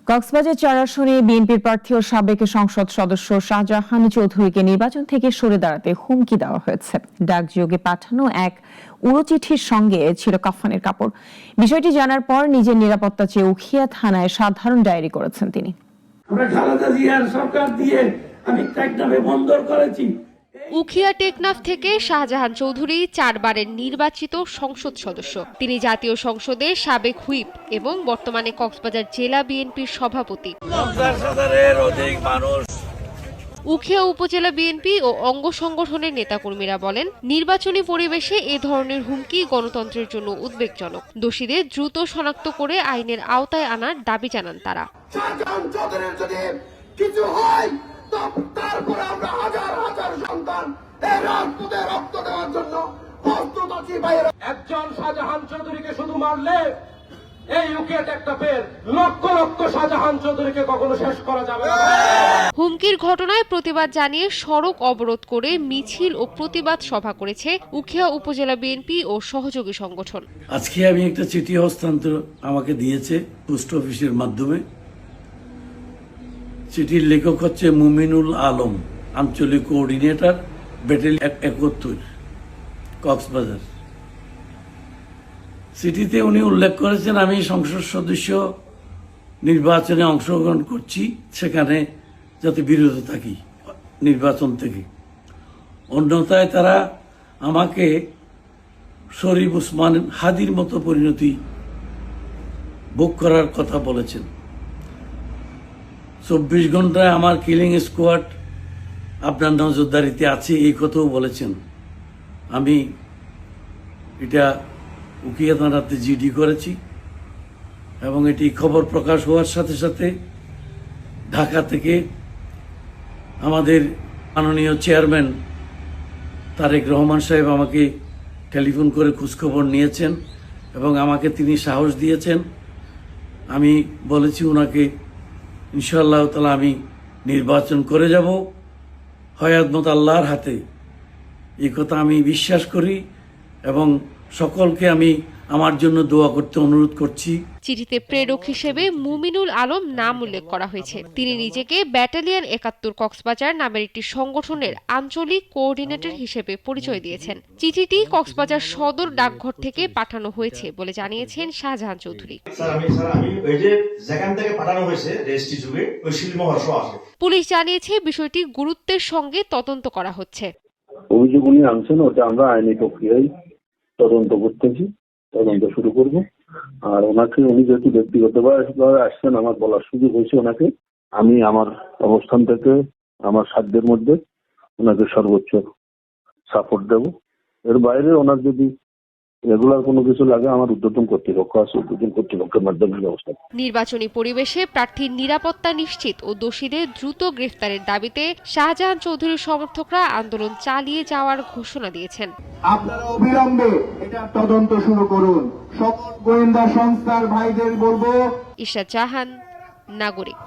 কক্সবাজার ৪ আসনে বিএনপির প্রার্থী ও সাবেক সংসদ সদস্য শাহজাহান চৌধুরীকে নির্বাচন থেকে সরে দাঁড়াতে হুমকি দেওয়া হয়েছে। ডাকযোগে পাঠানো এক উড়োচিঠির সঙ্গে ছিল কাফনের কাপড়। বিষয়টি জানার পর নিজের নিরাপত্তা চেয়ে উখিয়া থানায় সাধারণ ডায়েরি করেছেন তিনি। উখিয়া টেকনাফ থেকে শাহজাহান চৌধুরী 4 বারের নির্বাচিত সংসদ সদস্য। তিনি জাতীয় সংসদের সাবেক হুইপ এবং বর্তমানে কক্সবাজার জেলা বিএনপির সভাপতি। উখিয়া উপজেলা বিএনপি ও অঙ্গ সংগঠনের নেতাকর্মীরা বলেন, নির্বাচনী পরিবেশে এ ধরনের হুমকি গণতন্ত্রের জন্য উদ্বেগজনক। দোষীদের দ্রুত শনাক্ত করে আইনের আওতায় আনার দাবি জানান তারা। তারপরে আমরা হাজার হাজার সন্তান এই রাজপথে রক্ত দেওয়ার জন্য প্রস্তুত আছি। একজন শাহজাহান চৌধুরীকে শুধু মারলে এই উকিয়া টেকনাফের লক্ষ লক্ষ শাহজাহান চৌধুরীকে কখনো শেষ করা যাবে না। হুমকির ঘটনায় প্রতিবাদ জানিয়ে সড়ক অবরোধ করে মিছিল ও প্রতিবাদ সভা করেছে উখিয়া উপজেলা বিএনপি ও সহযোগী সংগঠন। আজকে আমি একটা চিঠি হস্তান্তর আমাকে দিয়েছে পোস্ট অফিসের মাধ্যমে। চিঠির লেখক হচ্ছে মুমিনুল আলম, আঞ্চলিক কোঅর্ডিনেটর, ব্যাটালিয়ন 71 কক্সবাজার। চিঠিতে উনি উল্লেখ করেছেন, আমি সংসদ সদস্য নির্বাচনে অংশগ্রহণ করছি, সেখানে যাতে বিরত থাকি নির্বাচন থেকে। অন্যথায় তারা আমাকে শরীফ ওসমান হাদির মতো পরিণতি ভোগ করার কথা বলেছেন। 24 ঘন্টায় আমার কিলিং স্কোয়াড আপনার নজরদারিতে আছে, এই কথাও বলেছেন। আমি এটা উখিয়া থানাতে জিডি করেছি এবং এটি খবর প্রকাশ হওয়ার সাথে সাথে ঢাকা থেকে আমাদের মাননীয় চেয়ারম্যান তারেক রহমান সাহেব আমাকে টেলিফোন করে খোঁজখবর নিয়েছেন এবং আমাকে তিনি সাহস দিয়েছেন। আমি বলেছি ওনাকে, ইনশাআল্লাহ তাআলা আমি নির্বাচন করে যাব হয়াতমত আল্লাহর হাতে, এই কথা আমি বিশ্বাস করি এবং সকলকে আমি আমার জন্য দোয়া করতে অনুরোধ করছি। চিঠিতে প্রেরক হিসেবে মুমিনুল আলম নাম উল্লেখ করা হয়েছে। তিনি নিজেকে ব্যাটালিয়ন 71 কক্সবাজার নামের একটি সংগঠনের আঞ্চলিক কোঅর্ডিনেটর হিসেবে পরিচয় দিয়েছেন। চিঠিটি কক্সবাজার সদর ডাকঘর থেকে পাঠানো হয়েছে বলে জানিয়েছেন শাহজাহান চৌধুরী। পুলিশ জানিয়েছে বিষয়টি গুরুত্বের সঙ্গে তদন্ত করা হচ্ছে। অভিযোগ উনি আনছেন, ওটা আমরা আইনি প্রক্রিয়ায় তদন্ত করতেছি, তদন্ত শুরু করবো। আর ওনাকে, উনি যেহেতু ব্যক্তিগতভাবে আসছেন, আমার বলার সুযোগ হয়েছে ওনাকে, আমি আমার অবস্থান থেকে আমার সাধ্যের মধ্যে ওনাকে সর্বোচ্চ সাপোর্ট দেব। এর বাইরে ওনার যদি রেগুলার কোনো কিছু লাগে, আমার ঊর্ধ্বতন কর্তৃপক্ষ আছে, ঊর্ধ্বতন কর্তৃপক্ষের মাধ্যমে ব্যবস্থা। নির্বাচনী পরিবেশে প্রার্থীর নিরাপত্তা নিশ্চিত ও দোষীদের দ্রুত গ্রেফতারের দাবিতে শাহজাহান চৌধুরীর সমর্থকরা আন্দোলন চালিয়ে যাওয়ার ঘোষণা দিয়েছেন। আপনারা অবিলম্বে এটা তদন্ত শুরু করুন। সকল গোয়েন্দা সংস্থার ভাইদের বলবো। ইশরাত জাহান, নাগরিক।